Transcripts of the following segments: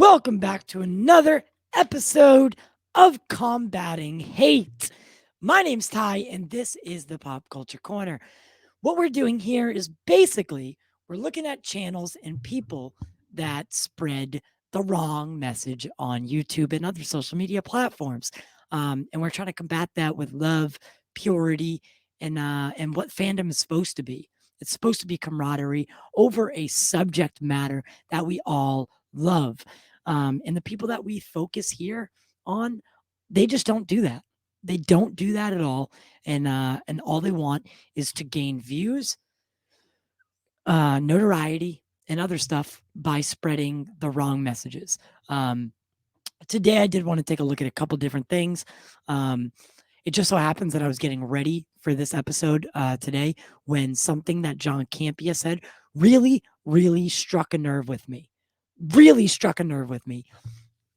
Welcome back to another episode of Combating Hate. My name's Ty, and this is the Pop Culture Corner. What we're doing here is basically we're looking at channels and people that spread the wrong message on YouTube and other social media platforms. And we're trying to combat that with love, purity, and what fandom is supposed to be. It's supposed to be camaraderie over a subject matter that we all love. And the people that we focus here on, they just don't do that. They don't do that at all. And all they want is to gain views, notoriety, and other stuff by spreading the wrong messages. Today, I did want to take a look at a couple different things. It just so happens that I was getting ready for this episode today when something that John Campeas said really struck a nerve with me. Really struck a nerve with me.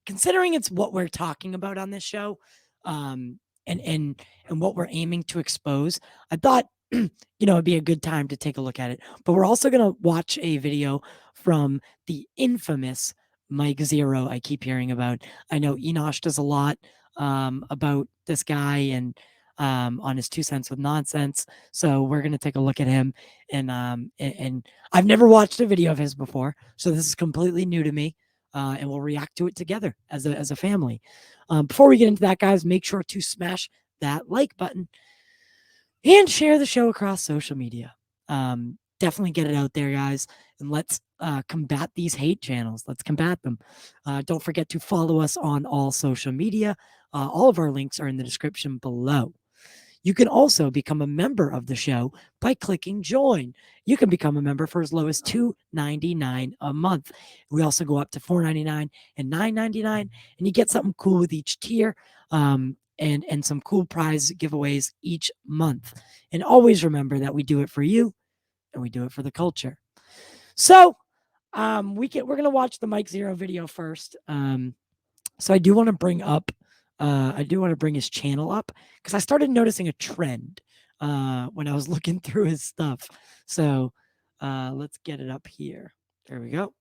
Considering it's what we're talking about on this show, and what we're aiming to expose, I thought it'd be a good time to take a look at it. But we're also gonna watch a video from the infamous Mike Zeroh I keep hearing about. I know Enosh does a lot about this guy and on his 2 cents with nonsense. So we're gonna take a look at him, and I've never watched a video of his before, so this is completely new to me. And we'll react to it together as a family. Before we get into that, guys, make sure to smash that like button and share the show across social media. Definitely get it out there, guys, and let's combat these hate channels. Let's combat them. Don't forget to follow us on all social media. All of our links are in the description below. You can also become a member of the show by clicking join. You can become a member for as low as $2.99 a month. We also go up to $4.99 and $9.99, and you get something cool with each tier, and some cool prize giveaways each month. And always remember that we do it for you and we do it for the culture. So we're gonna watch the Mike Zeroh video first. So I do want to bring his channel up because I started noticing a trend when I was looking through his stuff. So let's get it up here. There we go.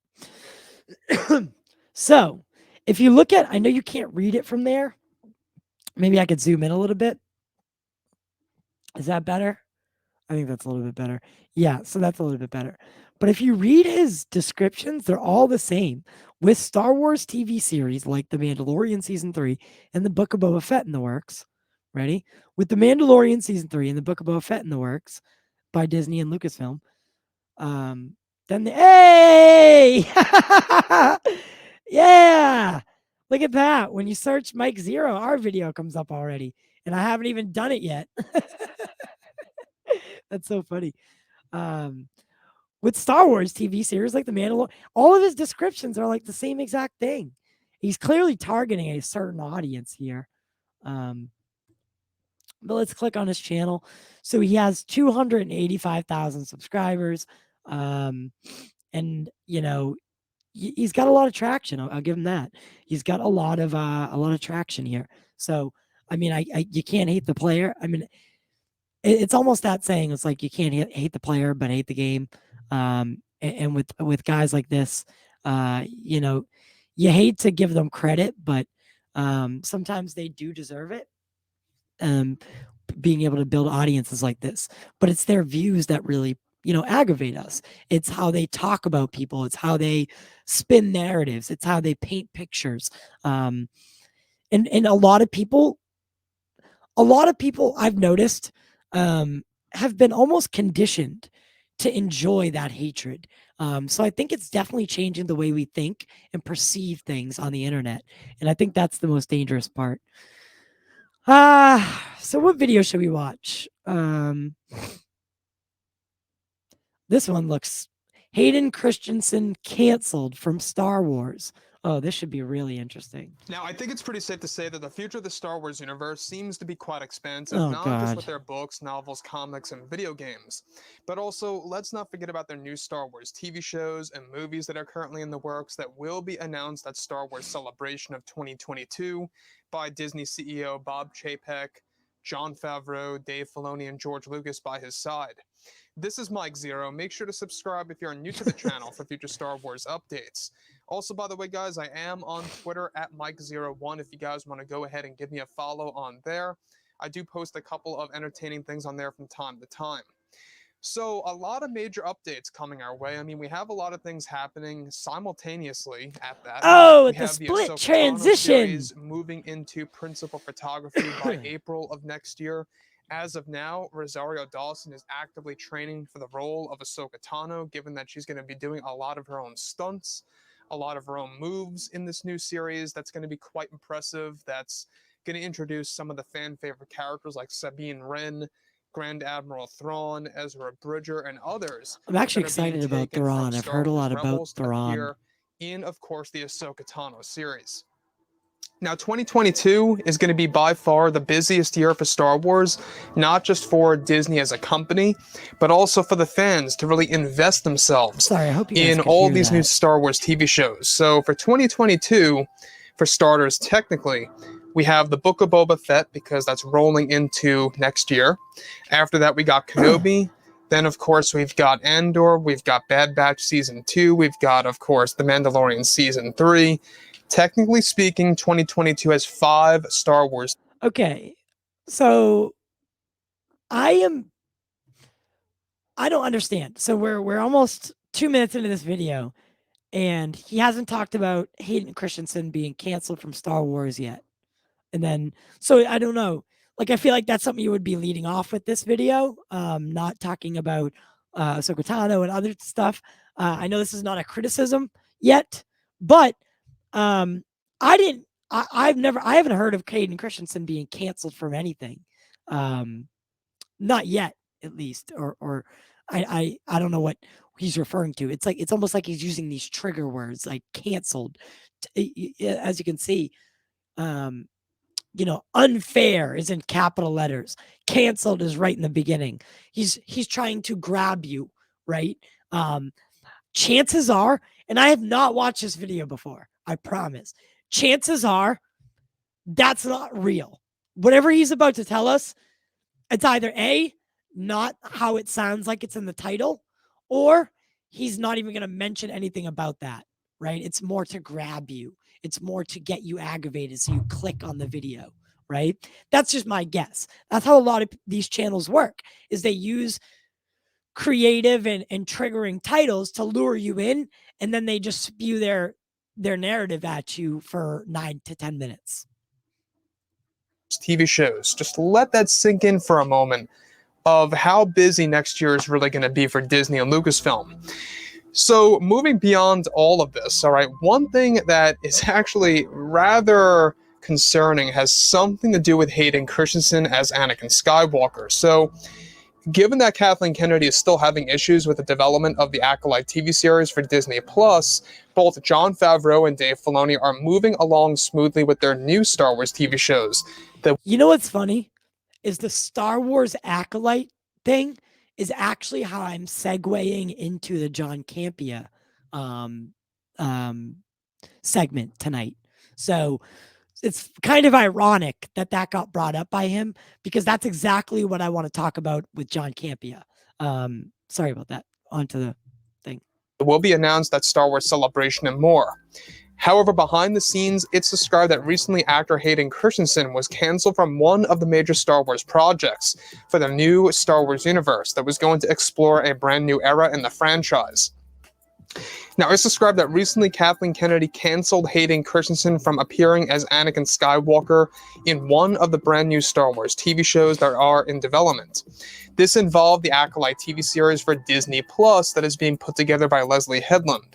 So if you look at, I know you can't read it from there. Maybe I could zoom in a little bit. Is that better? I think that's a little bit better. Yeah, so that's a little bit better. But if you read his descriptions, they're all the same. With Star Wars TV series like The Mandalorian Season 3 and The Book of Boba Fett in the works, ready? With The Mandalorian Season 3 and The Book of Boba Fett in the works by Disney and Lucasfilm, hey! Yeah! Look at that. When you search Mike Zeroh, our video comes up already. And I haven't even done it yet. That's so funny. With Star Wars TV series like The Mandalorian, all of his descriptions are like the same exact thing. He's clearly targeting a certain audience here. But let's click on his channel. So he has 285,000 subscribers. And he's got a lot of traction. I'll give him that. He's got a lot of traction here. So I mean, you can't hate the player. I mean, it's almost that saying. It's like you can't hate the player, but hate the game. And with guys like this, you hate to give them credit, but sometimes they do deserve it. Being able to build audiences like this, but it's their views that really aggravate us. It's how they talk about people. It's how they spin narratives. It's how they paint pictures. And a lot of people I've noticed have been almost conditioned to enjoy that hatred. So I think it's definitely changing the way we think and perceive things on the internet. And I think that's the most dangerous part. So what video should we watch? This one looks Hayden Christensen canceled from Star Wars. Oh, this should be really interesting. Now, I think it's pretty safe to say that the future of the Star Wars universe seems to be quite expansive, Oh, not God. just with their books, novels, comics, and video games, but also let's not forget about their new Star Wars TV shows and movies that are currently in the works that will be announced at Star Wars Celebration of 2022 by Disney CEO Bob Chapek, Jon Favreau, Dave Filoni, and George Lucas by his side. This is Mike Zeroh. Make sure to subscribe if you're new to the channel for future Star Wars updates. Also, by the way, guys, I am on Twitter at Mike01 if you guys want to go ahead and give me a follow on there. I do post a couple of entertaining things on there from time to time. So, a lot of major updates coming our way. I mean, we have a lot of things happening simultaneously at that. Oh, We the have the split Ahsoka Tano transition. series moving into principal photography by April of next year. As of now, Rosario Dawson is actively training for the role of Ahsoka Tano, given that she's going to be doing a lot of her own stunts, a lot of her own moves in this new series. That's going to be quite impressive. That's going to introduce some of the fan favorite characters like Sabine Wren, Grand Admiral Thrawn, Ezra Bridger, and others I'm actually that are being excited about taken from Thrawn. I've Star heard a Wars lot about Rebels to Thrawn. appear in, of course, the Ahsoka Tano series. Now, 2022 is going to be by far the busiest year for Star Wars, not just for Disney as a company, but also for the fans to really invest themselves Sorry, I hope you guys in could all hear these new that. Star Wars TV shows. So for 2022, for starters, technically, we have the Book of Boba Fett because that's rolling into next year. After that, we got Kenobi. Then, of course, we've got Andor. We've got Bad Batch Season 2. We've got, of course, The Mandalorian Season 3. Technically speaking, 2022 has 5 Star Wars. Okay, so I don't understand. So we're almost 2 minutes into this video, and he hasn't talked about Hayden Christensen being canceled from Star Wars yet. And then, so I don't know. Like, I feel like that's something you would be leading off with this video, not talking about Ahsoka Tano and other stuff. I know this is not a criticism yet, but um, I haven't heard of Hayden Christensen being canceled from anything. Not yet, at least, or I don't know what he's referring to. It's like, it's almost like he's using these trigger words like canceled. As you can see, unfair is in capital letters. Canceled is right in the beginning. He's trying to grab you, right? Chances are, and I have not watched this video before, I promise. Chances are that's not real. Whatever he's about to tell us, it's either A, not how it sounds like it's in the title, or he's not even going to mention anything about that, right? It's more to grab you. It's more to get you aggravated so you click on the video, right? That's just my guess. That's how a lot of these channels work, is they use creative and triggering titles to lure you in, and then they just spew their narrative at you for 9 to 10 minutes. TV shows. Just let that sink in for a moment of how busy next year is really going to be for Disney and Lucasfilm. So moving beyond all of this, all right, one thing that is actually rather concerning has something to do with Hayden Christensen as Anakin Skywalker. So given that Kathleen Kennedy is still having issues with the development of the Acolyte TV series for Disney Plus, both Jon Favreau and Dave Filoni are moving along smoothly with their new Star Wars TV shows. You know what's funny is the Star Wars Acolyte thing is actually how I'm segueing into the John Campea segment tonight. So it's kind of ironic that got brought up by him, because that's exactly what I want to talk about with John Campea. Sorry about that. On to the thing. It will be announced at Star Wars Celebration and more. However, behind the scenes, it's described that recently actor Hayden Christensen was canceled from one of the major Star Wars projects for the new Star Wars universe that was going to explore a brand new era in the franchise. Now, it's described that recently Kathleen Kennedy canceled Hayden Christensen from appearing as Anakin Skywalker in one of the brand new Star Wars TV shows that are in development. This involved the Acolyte TV series for Disney Plus that is being put together by Leslie Headland.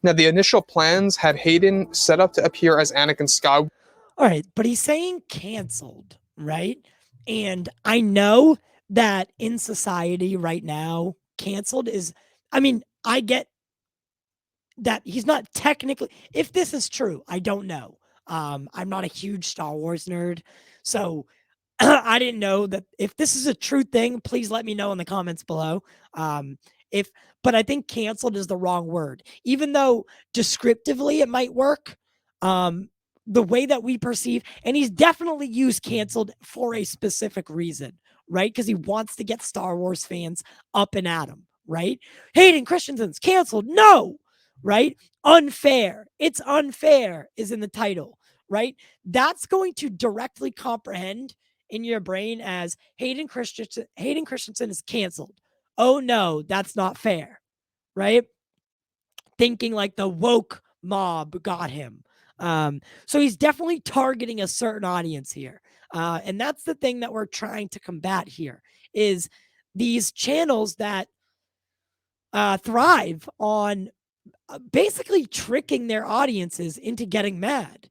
Now, the initial plans had Hayden set up to appear as Anakin Skywalker. All right, but he's saying canceled, right? And I know that in society right now, canceled is, I mean, I get that he's not technically, if this is true, I don't know. I'm not a huge Star Wars nerd, so I didn't know that. If this is a true thing, please let me know in the comments below. But I think canceled is the wrong word, even though descriptively it might work. The way that we perceive, and he's definitely used canceled for a specific reason, right? Because he wants to get Star Wars fans up and at him, right? Hayden Christensen's canceled. No, right? Unfair. It's unfair is in the title, right? That's going to directly comprehend in your brain as Hayden Christensen is canceled. Oh no, that's not fair, right? Thinking like the woke mob got him. So he's definitely targeting a certain audience here. And that's the thing that we're trying to combat here is these channels that thrive on basically tricking their audiences into getting mad.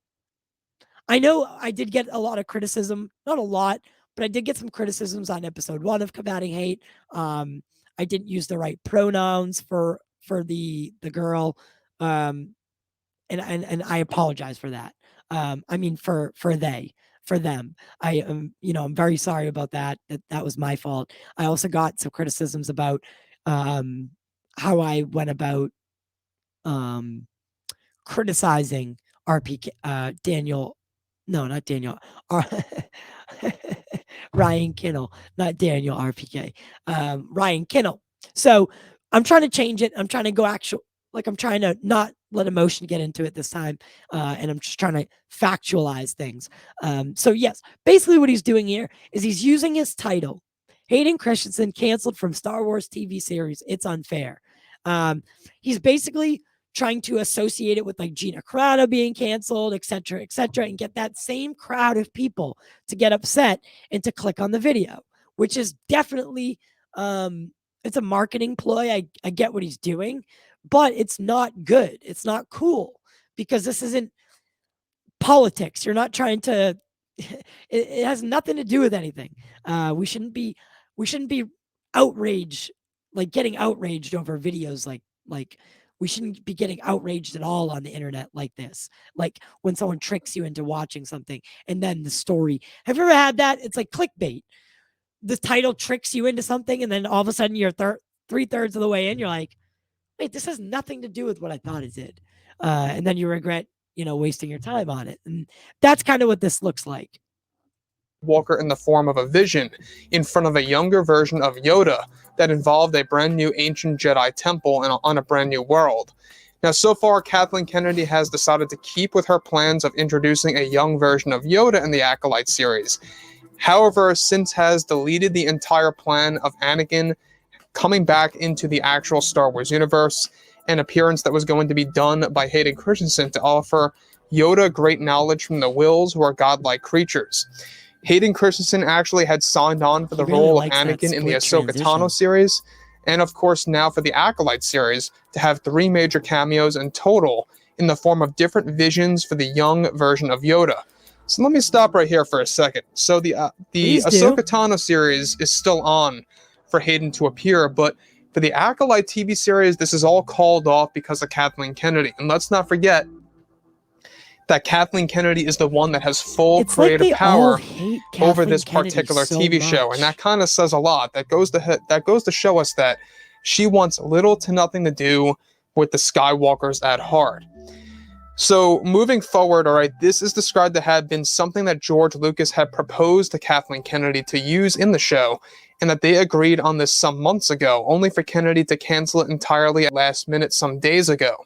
I know I did get a lot of criticism, not a lot, but I did get some criticisms on episode 1 of Combating Hate. I didn't use the right pronouns for the girl. And I apologize for that. I mean for them. I am, I'm very sorry about that. That was my fault. I also got some criticisms about how I went about criticizing RPK Daniel. No, not Daniel. Ryan Kinnell, not Daniel RPK. Ryan Kinnell. So I'm trying to change it. I'm trying to go I'm trying to not let emotion get into it this time. And I'm just trying to factualize things. So yes, basically what he's doing here is he's using his title, Hayden Christensen canceled from Star Wars TV series. It's unfair. He's basically trying to associate it with like Gina Carano being canceled, et cetera, and get that same crowd of people to get upset and to click on the video, which is definitely, it's a marketing ploy. I get what he's doing, but it's not good. It's not cool because this isn't politics. You're not trying to, it has nothing to do with anything. We shouldn't be outraged, like getting outraged over videos like we shouldn't be getting outraged at all on the internet like this. Like when someone tricks you into watching something and then the story. Have you ever had that? It's like clickbait. The title tricks you into something and then all of a sudden you're 3/3 of the way in. You're like, wait, this has nothing to do with what I thought it did. And then you regret, wasting your time on it. And that's kind of what this looks like. Walker in the form of a vision in front of a younger version of Yoda that involved a brand new ancient Jedi temple on a brand new world. Now, so far, Kathleen Kennedy has decided to keep with her plans of introducing a young version of Yoda in the Acolyte series. However, since has deleted the entire plan of Anakin coming back into the actual Star Wars universe, an appearance that was going to be done by Hayden Christensen to offer Yoda great knowledge from the Wills, who are godlike creatures. Hayden Christensen actually had signed on for the role of Anakin in the Ahsoka Tano series, and of course now for the Acolyte series, to have 3 major cameos in total in the form of different visions for the young version of Yoda. So let me stop right here for a second. So the Ahsoka Tano series is still on for Hayden to appear, but for the Acolyte TV series, this is all called off because of Kathleen Kennedy. And let's not forget that Kathleen Kennedy is the one that has full creative power over this particular TV show, and that kind of says a lot. That goes to show us that she wants little to nothing to do with the Skywalkers at heart. So moving forward, all right, this is described to have been something that George Lucas had proposed to Kathleen Kennedy to use in the show, and that they agreed on this some months ago, only for Kennedy to cancel it entirely at last minute some days ago.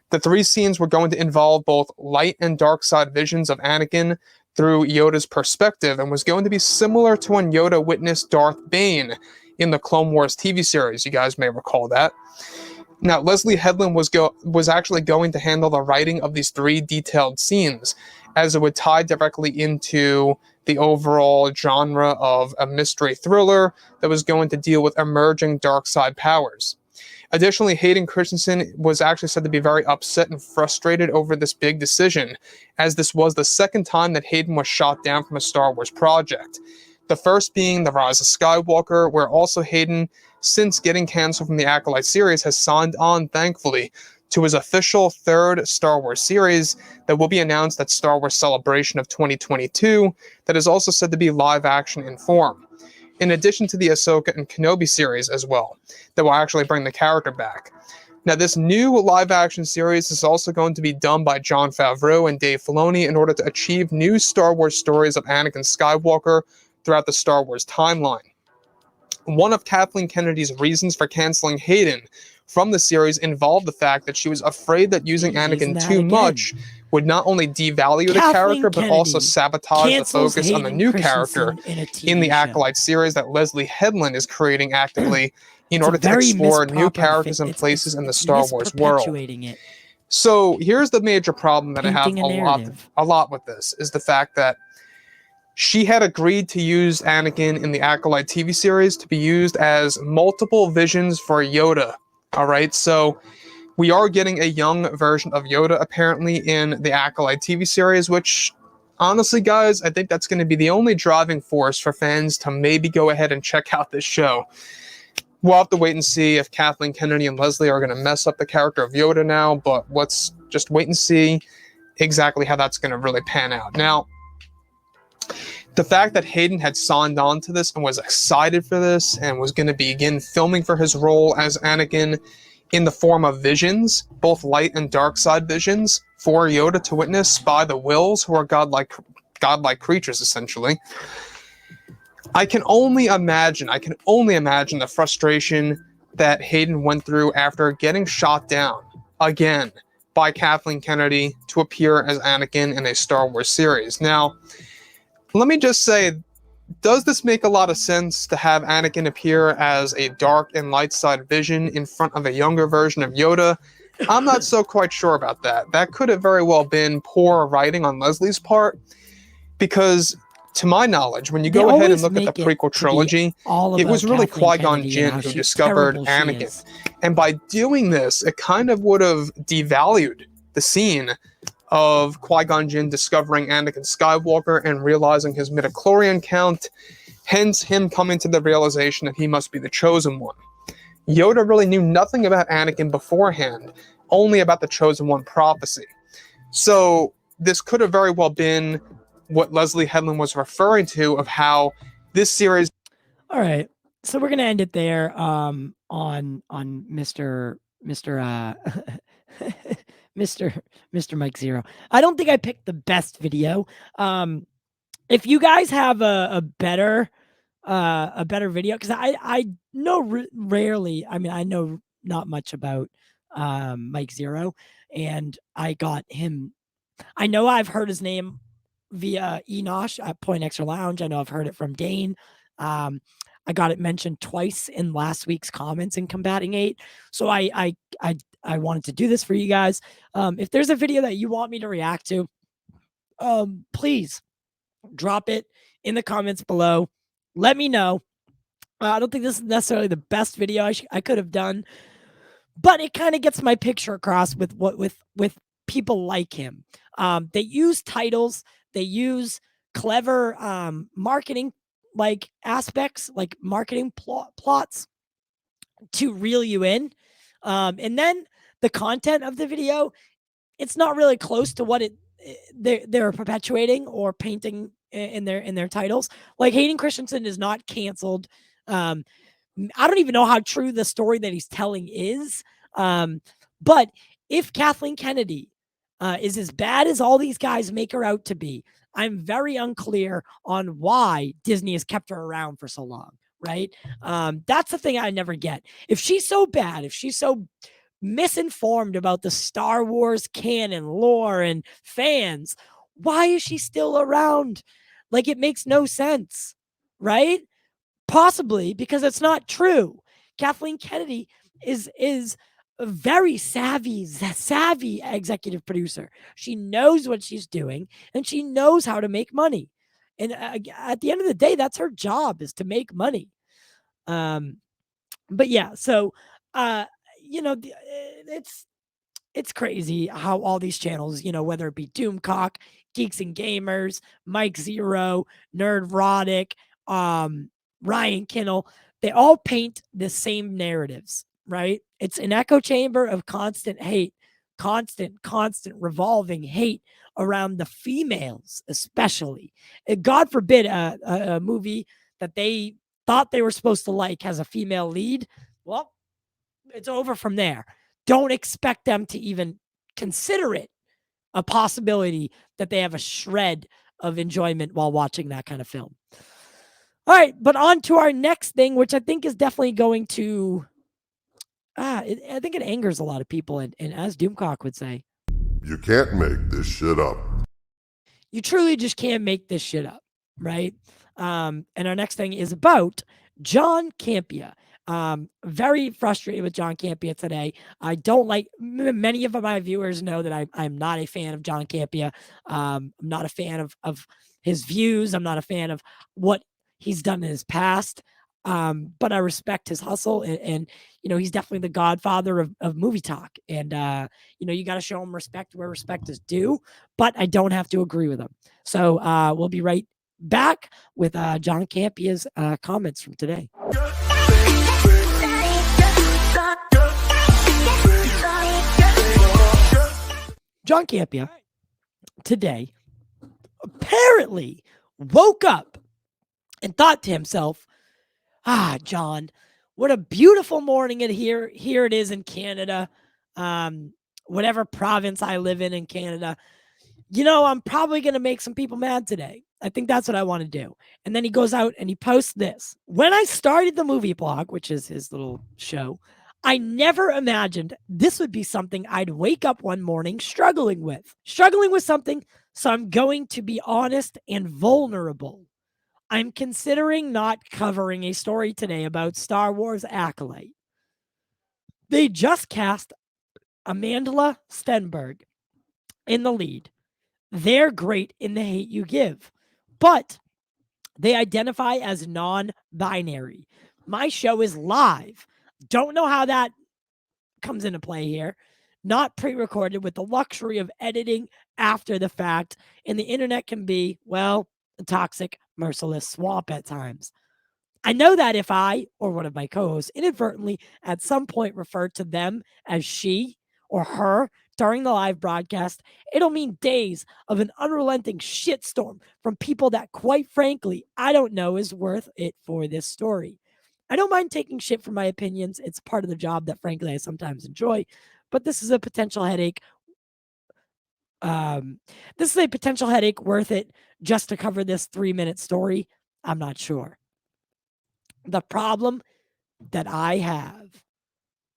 The 3 scenes were going to involve both light and dark side visions of Anakin through Yoda's perspective, and was going to be similar to when Yoda witnessed Darth Bane in the Clone Wars TV series. You guys may recall that. Now, Leslie Headland was actually going to handle the writing of these 3 detailed scenes, as it would tie directly into the overall genre of a mystery thriller that was going to deal with emerging dark side powers. Additionally, Hayden Christensen was actually said to be very upset and frustrated over this big decision, as this was the 2nd time that Hayden was shot down from a Star Wars project. The first being The Rise of Skywalker, where also Hayden, since getting canceled from the Acolyte series, has signed on, thankfully, to his official 3rd Star Wars series that will be announced at Star Wars Celebration of 2022, that is also said to be live action in form, in addition to the Ahsoka and Kenobi series as well, that will actually bring the character back. Now, this new live-action series is also going to be done by Jon Favreau and Dave Filoni in order to achieve new Star Wars stories of Anakin Skywalker throughout the Star Wars timeline. One of Kathleen Kennedy's reasons for canceling Hayden from the series involved the fact that she was afraid that using He's using Anakin that too again. much would not only devalue the Kathleen character, but also Kennedy sabotage the cancels focus on the Hayden new character Christensen in a in the TV show. Acolyte series that Leslie Headland is creating actively in It's a order to very explore new misproper characters and it's places in the Star Wars world. misperpetuating it, So here's the major problem that I have painting a narrative. a lot with this, is the fact that she had agreed to use Anakin in the Acolyte TV series to be used as multiple visions for Yoda. All right, so we are getting a young version of Yoda apparently in the Acolyte TV series, which honestly, guys, I think that's going to be the only driving force for fans to maybe go ahead and check out this show. We'll have to wait and see if Kathleen Kennedy and Leslie are going to mess up the character of Yoda now, but let's just wait and see exactly how that's going to really pan out. Now, the fact that Hayden had signed on to this and was excited for this and was going to begin filming for his role as Anakin in the form of visions, both light and dark side visions, for Yoda to witness by the Wills, who are godlike creatures, essentially. I can only imagine the frustration that Hayden went through after getting shot down again by Kathleen Kennedy to appear as Anakin in a Star Wars series. Now, let me just say, does this make a lot of sense to have Anakin appear as a dark and light side vision in front of a younger version of Yoda? I'm not so quite sure about that. That could have very well been poor writing on Leslie's part, because to my knowledge, when you go ahead and look at the prequel trilogy, it was really Qui-Gon Jinn who discovered Anakin. And by doing this, it kind of would have devalued the scene of Qui-Gon Jinn discovering Anakin Skywalker and realizing his midichlorian count, hence him coming to the realization that he must be the chosen one. Yoda really knew nothing about Anakin beforehand, only about the chosen one prophecy. So this could have very well been what Leslie Headland was referring to, of how this series... All right, so we're gonna end it there on Mr. Mr. Mike Zeroh. I don't think I picked the best video. If you guys have a better video, because I know rarely. I mean, I know not much about Mike Zeroh, and I got him. I know I've heard his name via Enosh at Point Extra Lounge. I know I've heard it from Dane. I got it mentioned twice in last week's comments in Combating 8. So I wanted to do this for you guys. If there's a video that you want me to react to, please drop it in the comments below. Let me know. I don't think this is necessarily the best video I could have done, but it kind of gets my picture across with people like him. They use titles, they use clever marketing like aspects, like marketing plots to reel you in. And then the content of the video, it's not really close to what they're perpetuating or painting in their titles. Like Hayden Christensen is not canceled. I don't even know how true the story that he's telling is. But if Kathleen Kennedy is as bad as all these guys make her out to be, I'm very unclear on why Disney has kept her around for so long, right? That's the thing I never get. If she's so bad, if she's so misinformed about the Star Wars canon, lore, and fans, why is she still around? Like, it makes no sense, right? Possibly because it's not true. Kathleen Kennedy is a very savvy executive producer. She knows what she's doing, and she knows how to make money. And at the end of the day, that's her job, is to make money. But yeah, so it's crazy how all these channels, whether it be Doomcock, Geeks and Gamers, Mike Zeroh, Nerdrotic, Ryan Kinnell, they all paint the same narratives, right? It's an echo chamber of constant hate, constant revolving hate around the females, especially. God forbid a movie that they thought they were supposed to like has a female lead. Well, it's over from there. Don't expect them to even consider it a possibility that they have a shred of enjoyment while watching that kind of film. All right, but on to our next thing, which I think is definitely going to I think it angers a lot of people. And as Doomcock would say, you can't make this shit up. You truly just can't make this shit up, right? And our next thing is about John Campea. Very frustrated with John Campea today. I don't like, many of my viewers know that I'm not a fan of John Campea. I'm not a fan of his views. I'm not a fan of what he's done in his past. But I respect his hustle, and he's definitely the godfather of movie talk. And you got to show him respect where respect is due. But I don't have to agree with him. So we'll be right back with John Campea's comments from today. John Campea today apparently woke up and thought to himself, John, what a beautiful morning here it is in Canada. Whatever province I live in Canada. I'm probably going to make some people mad today. I think that's what I want to do. And then he goes out and he posts this. When I started the movie blog, which is his little show, I never imagined this would be something I'd wake up one morning struggling with something. So I'm going to be honest and vulnerable. I'm considering not covering a story today about Star Wars Acolyte. They just cast Amandla Stenberg in the lead. They're great in The Hate U Give, but they identify as non-binary. My show is live. Don't know how that comes into play here. Not pre-recorded with the luxury of editing after the fact, and the internet can be, well, a toxic, merciless swamp at times. I know that if I or one of my co-hosts inadvertently at some point referred to them as she or her during the live broadcast, it'll mean days of an unrelenting shitstorm from people that, quite frankly, I don't know is worth it for this story. I don't mind taking shit for my opinions. It's part of the job that, frankly, I sometimes enjoy. But this is a potential headache. This is a potential headache worth it just to cover this 3-minute story. I'm not sure. The problem that I have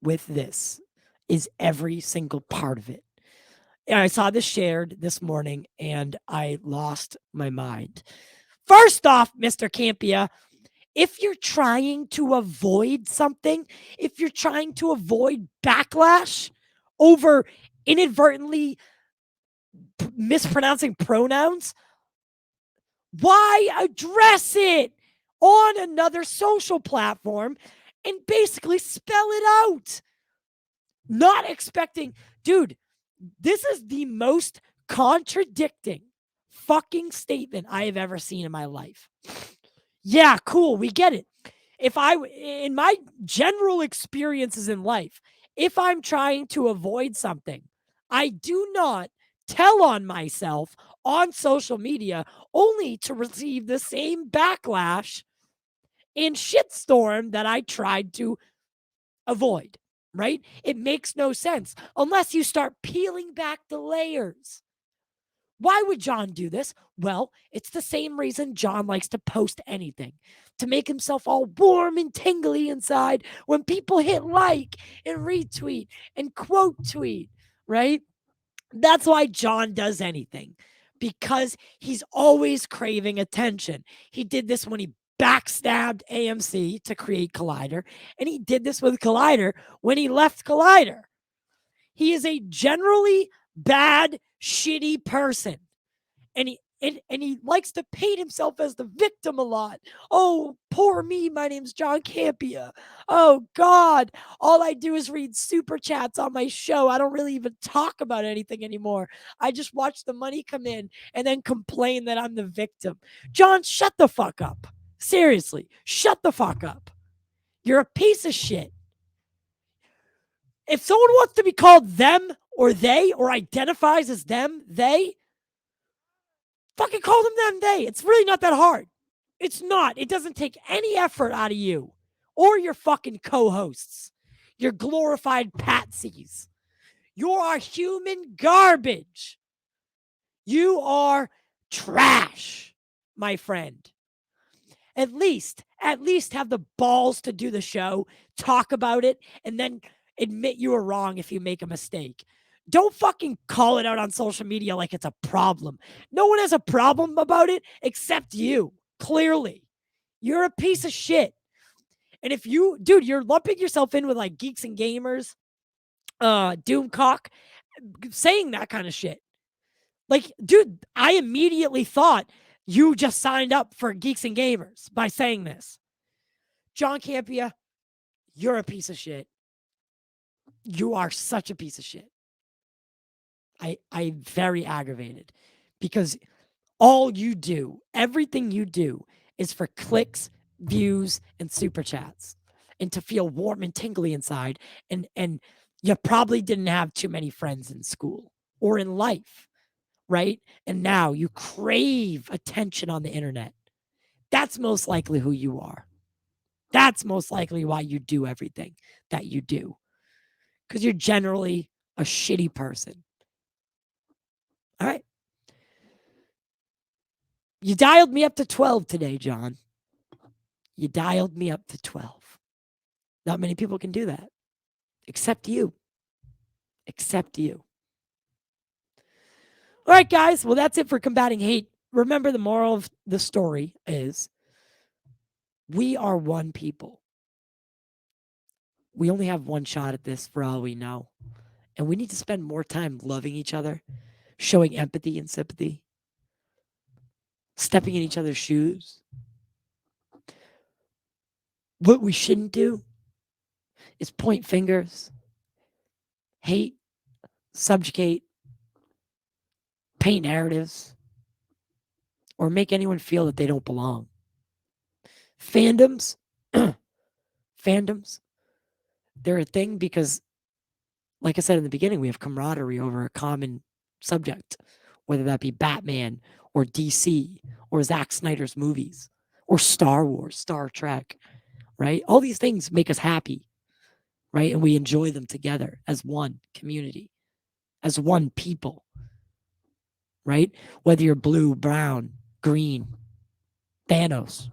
with this is every single part of it. And I saw this shared this morning and I lost my mind. First off, Mr. Campea, if you're trying to avoid something, if you're trying to avoid backlash over inadvertently mispronouncing pronouns, why address it on another social platform and basically spell it out? Not expecting, dude, this is the most contradicting fucking statement I have ever seen in my life. Yeah, cool, we get it. In my general experiences in life, if I'm trying to avoid something, I do not tell on myself on social media only to receive the same backlash and shitstorm that I tried to avoid, right? It makes no sense unless you start peeling back the layers. Why would John do this? Well, it's the same reason John likes to post anything, to make himself all warm and tingly inside when people hit like and retweet and quote tweet, right? That's why John does anything, because he's always craving attention. He did this when he backstabbed AMC to create Collider, and he did this with Collider when he left Collider. He is a generally bad, shitty person. And he likes to paint himself as the victim a lot. Oh, poor me. My name's John Campea. Oh, God. All I do is read super chats on my show. I don't really even talk about anything anymore. I just watch the money come in and then complain that I'm the victim. John, shut the fuck up. Seriously, shut the fuck up. You're a piece of shit. If someone wants to be called them or they, or identifies as them, they, fucking call them they. It's really not that hard. It's not. It doesn't take any effort out of you or your fucking co-hosts. You're glorified patsies. You are human garbage. You are trash, my friend. At least have the balls to do the show, talk about it, and then admit you were wrong if you make a mistake. Don't fucking call it out on social media like it's a problem. No one has a problem about it except you. Clearly, you're a piece of shit. And if you, dude, you're lumping yourself in with like geeks and gamers, Doomcock, saying that kind of shit. Like, dude, I immediately thought you just signed up for Geeks and Gamers by saying this. John Campea, you're a piece of shit. You are such a piece of shit. I'm very aggravated because all you do, everything you do is for clicks, views, and super chats and to feel warm and tingly inside. And you probably didn't have too many friends in school or in life, right? And now you crave attention on the internet. That's most likely who you are. That's most likely why you do everything that you do. Because you're generally a shitty person. All right. You dialed me up to 12 today, John. You dialed me up to 12. Not many people can do that. Except you. Except you. All right, guys. Well, that's it for combating hate. Remember, the moral of the story is we are one people. We only have one shot at this for all we know. And we need to spend more time loving each other, showing empathy and sympathy, stepping in each other's shoes. What we shouldn't do is point fingers, hate, subjugate, paint narratives, or make anyone feel that they don't belong. Fandoms, fandoms, they're a thing because, like I said in the beginning, we have camaraderie over a common subject, whether that be Batman or DC or Zack Snyder's movies or Star Wars, Star Trek, right? All these things make us happy, right? And we enjoy them together as one community, as one people, right? Whether you're blue, brown, green, Thanos,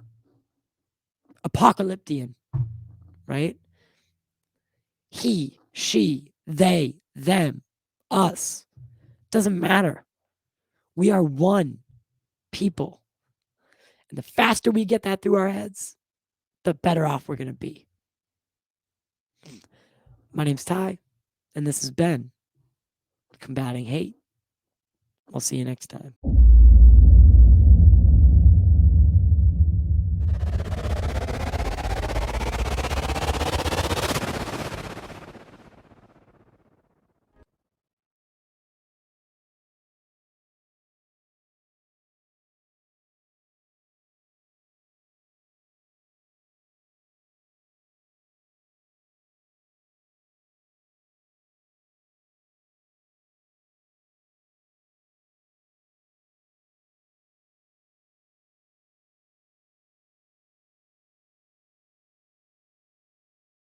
Apocalyptian, right? He, she, they, them, us. Doesn't matter. We are one people. And the faster we get that through our heads, the better off we're going to be. My name's Ty, and this has been Combating Hate. We'll see you next time.